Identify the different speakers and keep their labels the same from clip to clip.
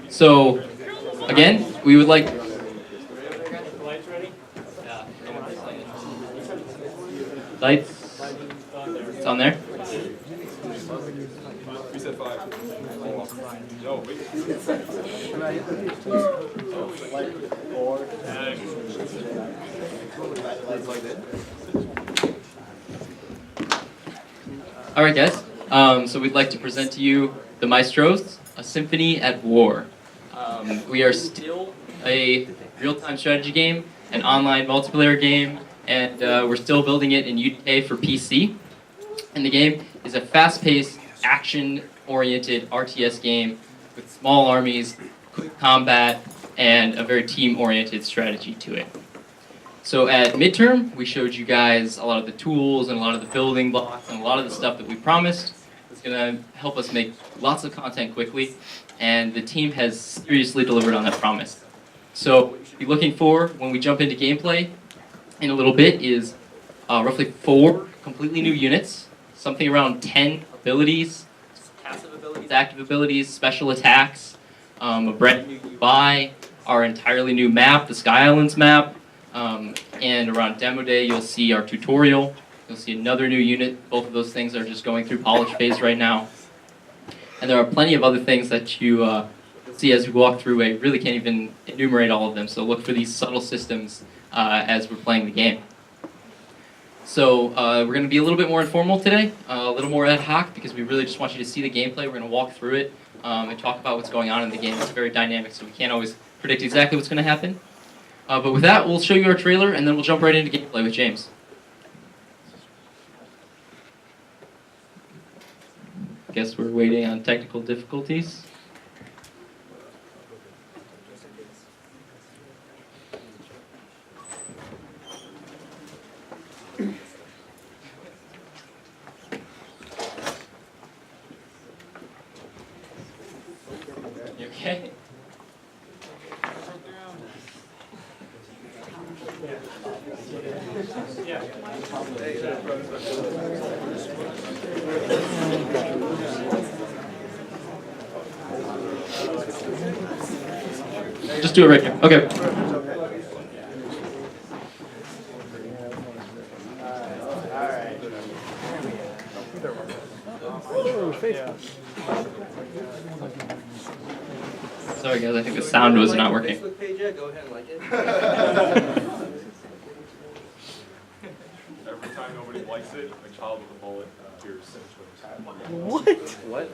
Speaker 1: So, again, we would like. Lights. It's on there.
Speaker 2: We said 5. No, wait.
Speaker 1: All right, guys. So we'd like to present to you the Maestros, a symphony at war. We are still a real-time strategy game, an online multiplayer game, and we're still building it in UK for PC. And the game is a fast-paced, action-oriented RTS game with small armies, quick combat, and a very team-oriented strategy to it. So at midterm, we showed you guys a lot of the tools and a lot of the building blocks and a lot of the stuff that we promised. It's going to help us make lots of content quickly, and the team has seriously delivered on that promise. So what you should be looking for when we jump into gameplay in a little bit is roughly 4 completely new units, something around 10 abilities, passive abilities, active abilities, special attacks, a brand new UI, our entirely new map, the Sky Islands map, and around demo day you'll see our tutorial, you'll see another new unit. Both of those things are just going through polish phase right now. And there are plenty of other things that you see as we walk through. I really can't even enumerate all of them, so look for these subtle systems as we're playing the game. So we're going to be a little bit more informal today, a little more ad hoc, because we really just want you to see the gameplay. We're going to walk through it and talk about what's going on in the game. It's very dynamic, so we can't always predict exactly what's going to happen. But with that, we'll show you our trailer, and then we'll jump right into gameplay with James. Guess we're waiting on technical difficulties. You okay? Just do it right here. Okay. Sorry guys, I think the sound was not working.
Speaker 3: Facebook page yet? Go ahead and like it.
Speaker 2: Every time nobody likes it, a child with a bullet appears.
Speaker 3: What?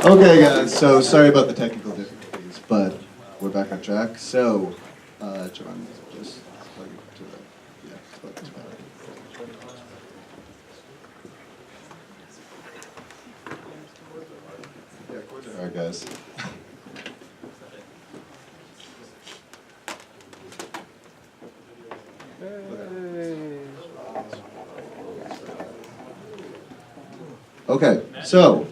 Speaker 4: Okay, guys, so sorry about the technical difficulties, but we're back on track. So, John, just plug it to the, yeah, plug it to the. Yeah, all right, guys. Okay, so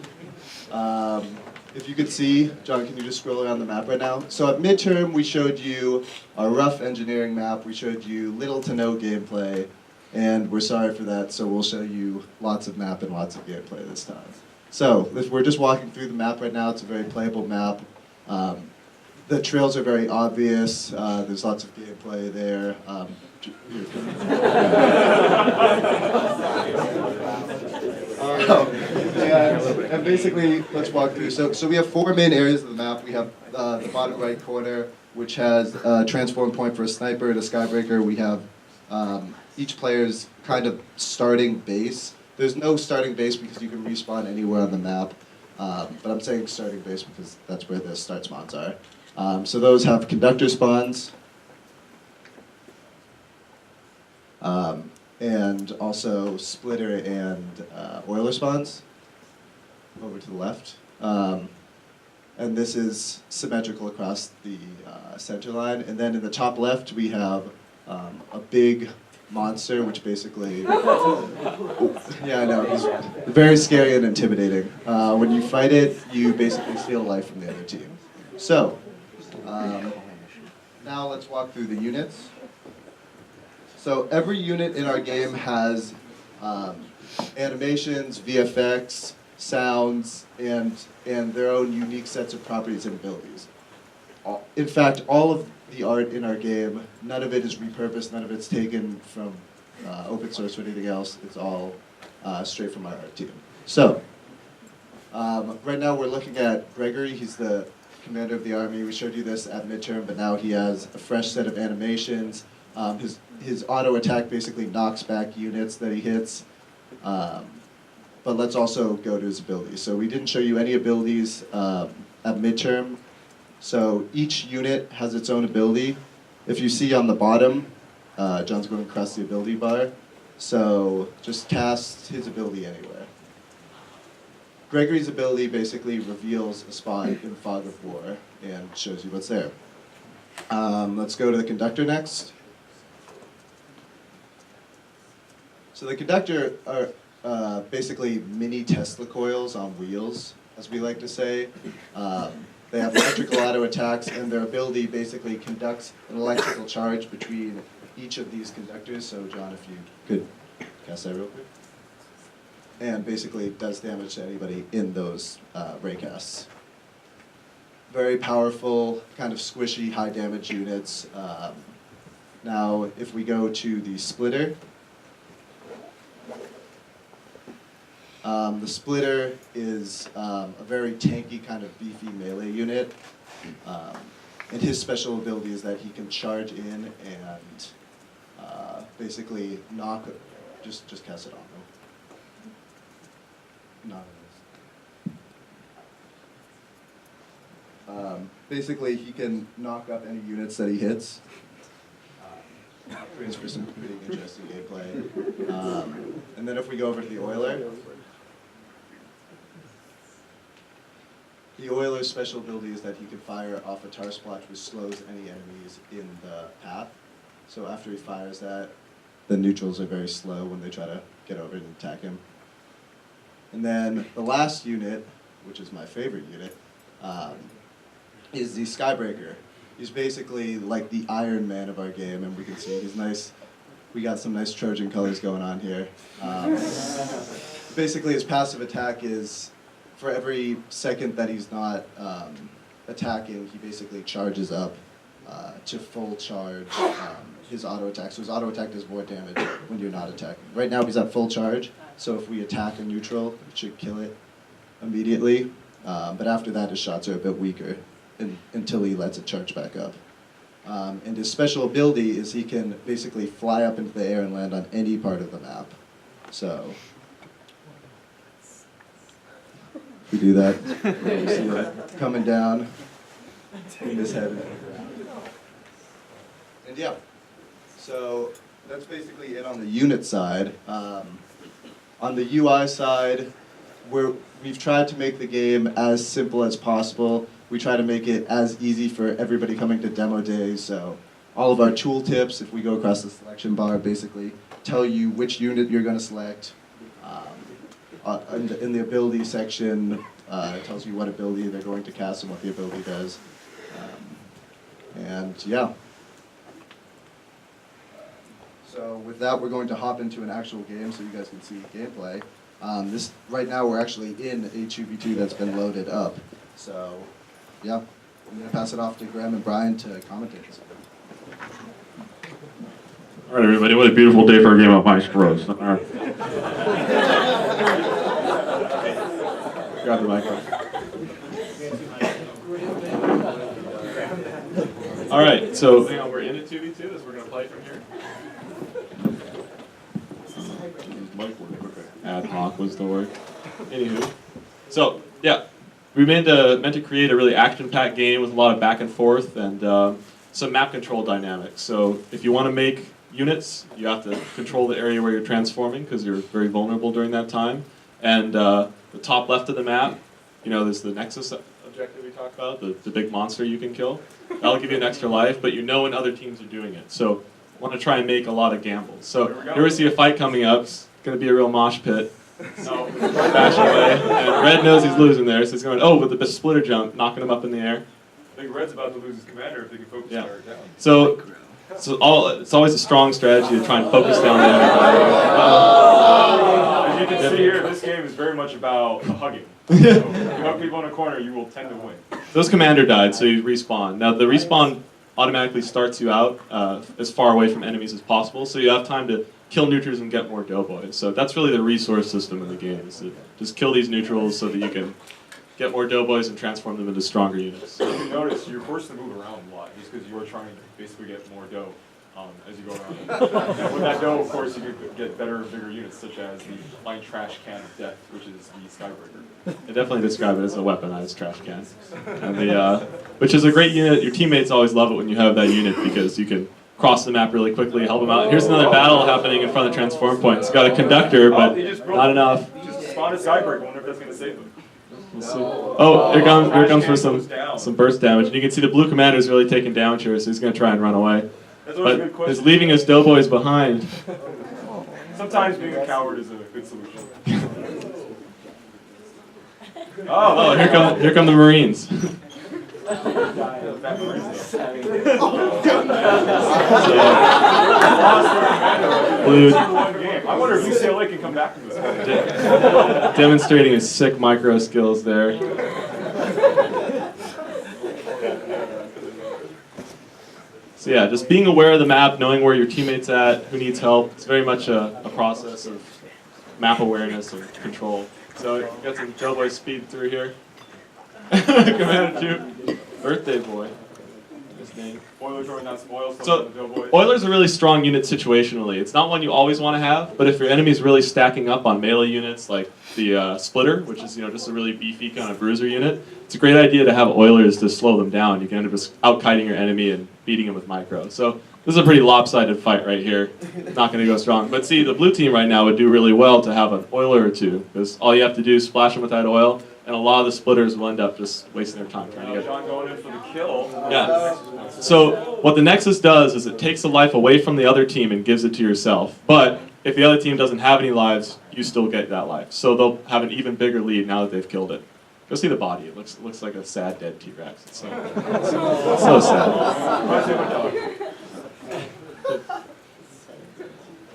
Speaker 4: if you could see, John, can you just scroll around the map right now? So at midterm, we showed you a rough engineering map. We showed you little to no gameplay, and we're sorry for that, so we'll show you lots of map and lots of gameplay this time. So if we're just walking through the map right now. It's a very playable map. The trails are very obvious. There's lots of gameplay there. And basically, let's walk through. So we have 4 main areas of the map. We have the bottom right corner, which has a transform point for a sniper and a skybreaker. We have each player's kind of starting base. There's no starting base because you can respawn anywhere on the map. But I'm saying starting base because that's where the start spawns are. So those have conductor spawns. And also splitter and oiler spawns over to the left. And this is symmetrical across the center line. And then in the top left, we have a big monster, which basically, yeah, I know, it's very scary and intimidating. When you fight it, you basically steal life from the other team. So, now let's walk through the units. So every unit in our game has animations, VFX, sounds, and their own unique sets of properties and abilities. In fact, all of the art in our game, none of it is repurposed, none of it's taken from open source or anything else. It's all straight from our art team. So, right now we're looking at Gregory. He's the commander of the army. We showed you this at midterm, but now he has a fresh set of animations. His auto attack basically knocks back units that he hits. But let's also go to his abilities. So we didn't show you any abilities at midterm. So each unit has its own ability. If you see on the bottom, John's going across the ability bar. So just cast his ability anywhere. Gregory's ability basically reveals a spot in Fog of War and shows you what's there. Let's go to the conductor next. So the conductor are basically mini Tesla coils on wheels, as we like to say. They have electrical auto attacks, and their ability basically conducts an electrical charge between each of these conductors. So John, if you could cast that real quick. And basically does damage to anybody in those raycasts. Very powerful, kind of squishy, high damage units. Now, if we go to the splitter, the splitter is a very tanky, kind of beefy melee unit. And his special ability is that he can charge in and basically knock, just cast it on them. Basically, he can knock up any units that he hits. Creates for some pretty interesting gameplay. And then if we go over to the Oiler's special ability is that he can fire off a tar splotch which slows any enemies in the path. So after he fires that, the neutrals are very slow when they try to get over and attack him. And then the last unit, which is my favorite unit, is the Skybreaker. He's basically like the Iron Man of our game, and we can see he's nice. We got some nice Trojan colors going on here. Basically, his passive attack is, for every second that he's not attacking, he basically charges up to full charge his auto attack. So his auto attack does more damage when you're not attacking. Right now he's at full charge, so if we attack a neutral, it should kill it immediately. But after that, his shots are a bit weaker until he lets it charge back up. And his special ability is he can basically fly up into the air and land on any part of the map. So we do that. You see it coming down in his head. And yeah, so that's basically it on the unit side. On the UI side, we've tried to make the game as simple as possible. We try to make it as easy for everybody coming to demo days. So all of our tool tips, if we go across the selection bar, basically tell you which unit you're going to select. In the ability section, It tells you what ability they're going to cast and what the ability does. And yeah. So with that, we're going to hop into an actual game so you guys can see gameplay. Right now we're actually in a 2v2 that's been loaded up. So yeah, I'm going to pass it off to Graham and Brian to commentate.
Speaker 5: All right, everybody, what a beautiful day for a game of Maestros. All right. Grab the microphone. All right, so hang on, we're in a 2v2, so we're going to play from here. Ad hoc was the word. Anywho, so yeah, we meant to create a really action-packed game with a lot of back and forth and some map control dynamics. So if you want to make units, you have to control the area where you're transforming because you're very vulnerable during that time. And the top left of the map, you know, there's the Nexus objective we talked about, the big monster you can kill. That'll give you an extra life, but you know when other teams are doing it. So I want to try and make a lot of gambles. So here we see a fight coming up. It's going to be a real mosh pit. So bash away. And Red knows he's losing there, so he's going, oh, with the splitter jump, knocking him up in the air.
Speaker 2: I think Red's about to lose his commander if they can focus fire down.
Speaker 5: So it's always a strong strategy to try and focus down the enemy.
Speaker 2: As you can see here, this game is very much about hugging. So if you hug people in a corner, you will tend to win.
Speaker 5: Those commander died, so you respawn. Now the respawn automatically starts you out as far away from enemies as possible, so you have time to kill neutrals and get more doughboys. So that's really the resource system in the game, is to just kill these neutrals so that you can get more doughboys and transform them into stronger units.
Speaker 2: So if you notice, you're forced to move around a lot just because you're trying to basically get more dough as you go around. And with that dough, of course, you could get better and bigger units, such as the line trash can of death, which is the Skybreaker.
Speaker 5: I definitely describe it as a weaponized trash can. And which is a great unit. Your teammates always love it when you have that unit because you can cross the map really quickly, help them out. Here's another battle happening in front of transform points. It's got a conductor, but not enough.
Speaker 2: Just spawn a Skybreaker, I wonder if that's going to save them.
Speaker 5: We'll see. Oh, here comes for some burst damage. And you can see the blue commander is really taking down here, so he's going to try and run away.
Speaker 2: That's always a good
Speaker 5: But
Speaker 2: question.
Speaker 5: he's leaving his doughboys behind.
Speaker 2: Sometimes being a coward is a good solution.
Speaker 5: Oh, here come the Marines. Blue
Speaker 2: I wonder if UCLA can come back from this.
Speaker 5: demonstrating his sick micro skills there. So yeah, just being aware of the map, knowing where your teammate's at, who needs help. It's very much a process of map awareness and control. So you got some doughboy speed through here. Commander 2, birthday boy. His name.
Speaker 2: Oilers are not spoiled.
Speaker 5: So Oilers are a really strong unit situationally. It's not one you always want to have, but if your enemy's really stacking up on melee units like the Splitter, which is just a really beefy kind of bruiser unit, it's a great idea to have Oilers to slow them down. You can end up just out-kiting your enemy and beating him with micro. So this is a pretty lopsided fight right here. Not going to go strong. But see, the blue team right now would do really well to have an Oiler or two, because all you have to do is splash them with that oil, and a lot of the splitters will end up just wasting their time trying to get
Speaker 2: John going in for the kill.
Speaker 5: Yeah. So what the Nexus does is it takes the life away from the other team and gives it to yourself. But if the other team doesn't have any lives, you still get that life. So they'll have an even bigger lead now that they've killed it. Go see the body. It looks like a sad dead T-Rex. It's so sad.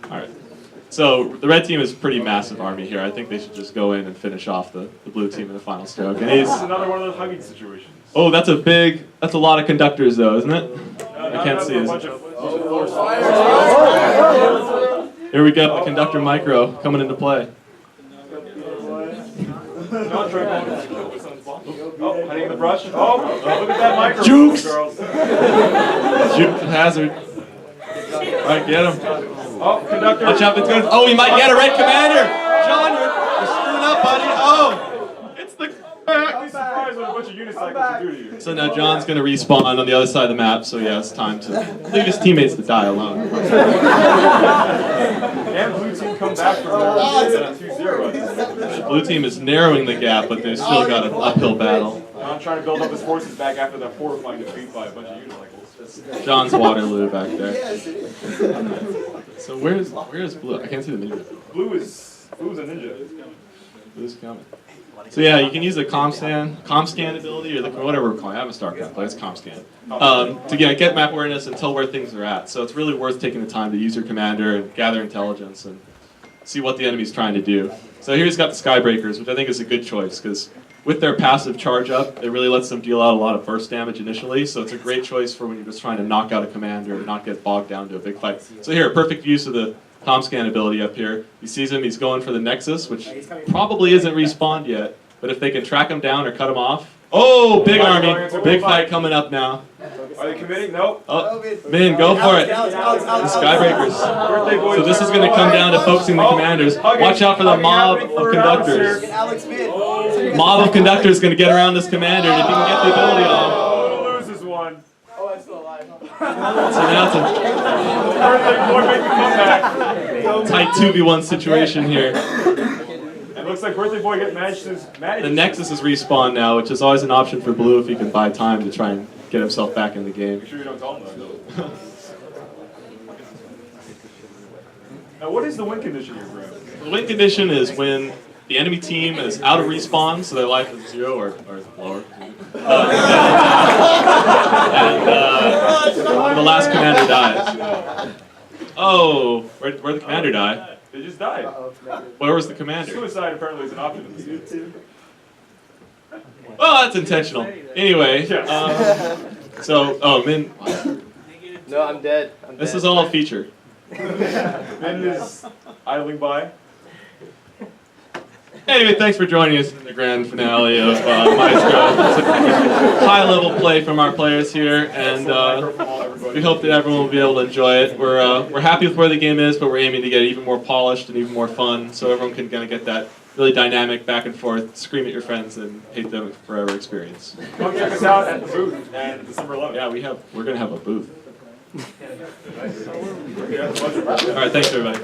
Speaker 5: All right. So the red team is a pretty massive army here. I think they should just go in and finish off the blue team in the final stroke. And
Speaker 2: This is another one of those hugging situations.
Speaker 5: oh, that's a lot of conductors though, isn't it? I can't see. Here we go, the conductor micro coming into play.
Speaker 2: Oh, hiding in the brush. Oh, look at that micro.
Speaker 5: Jukes!
Speaker 2: Girls.
Speaker 5: Juke hazard. All right, get him.
Speaker 2: Oh, conductor.
Speaker 5: Watch out, it's good. Oh, he might get a red commander. John, you're screwing up, buddy. Oh, it's the
Speaker 2: I'd be surprised what a bunch of unicycles can do to you.
Speaker 5: So now John's going to respawn on the other side of the map, so yeah, it's time to leave his teammates to die alone.
Speaker 2: And blue team come back from there 2-0.
Speaker 5: Blue team is narrowing the gap, but they've still got an uphill battle.
Speaker 2: I'm trying to build up his forces back after that horrifying defeat by a bunch of unicycles.
Speaker 5: John's Waterloo back there. So where's Blue? I can't see the mini.
Speaker 2: Blue is a ninja.
Speaker 5: Blue's coming. So yeah, you can use the comm scan ability, or the whatever we're calling it. I'm a StarCraft player. It's comm scan to get map awareness and tell where things are at. So it's really worth taking the time to use your commander and gather intelligence and see what the enemy's trying to do. So here he's got the Skybreakers, which I think is a good choice because with their passive charge up, it really lets them deal out a lot of burst damage initially. So it's a great choice for when you're just trying to knock out a commander and not get bogged down to a big fight. So here, perfect use of the comm scan ability up here. He sees him, he's going for the Nexus, which probably isn't respawned yet. But if they can track him down or cut him off, oh, big army, big fight coming up now.
Speaker 2: Are they committing? Nope.
Speaker 5: Oh, Min, go for it. The Skybreakers. So this is going to come down to focusing the commanders. Watch out for the mob of conductors. Mob of conductors going to get around this commander, and if he can get the ability off.
Speaker 2: Oh, loses one.
Speaker 3: Oh, I'm still alive.
Speaker 5: So now it's a tight 2v1 situation here.
Speaker 2: It looks like Birthday Boy manages.
Speaker 5: The Nexus is respawned now, which is always an option for Blue if he can buy time to try and get himself back in the game.
Speaker 2: Make sure you don't tell him that, though. Now, what is the win condition here, Graham?
Speaker 5: The win condition is when the enemy team is out of respawn, so their life is 0 or lower. And the last commander dies. Oh, where'd the commander die?
Speaker 2: They just died.
Speaker 5: Where was the commander?
Speaker 2: Suicide apparently is an option in this game.
Speaker 5: Well, that's intentional. Anyway, Min,
Speaker 3: No, I'm dead.
Speaker 5: this is all a feature.
Speaker 2: Min is idling by.
Speaker 5: Anyway, thanks for joining us in the grand finale of Maestros. It's a high-level play from our players here, and we hope that everyone will be able to enjoy it. We're happy with where the game is, but we're aiming to get it even more polished and even more fun, so everyone can kind of get that really dynamic back and forth, scream at your friends, and hate them forever experience.
Speaker 2: Come check us out at the booth and December 11th.
Speaker 5: Yeah, we're gonna have a booth. All right, thanks everybody.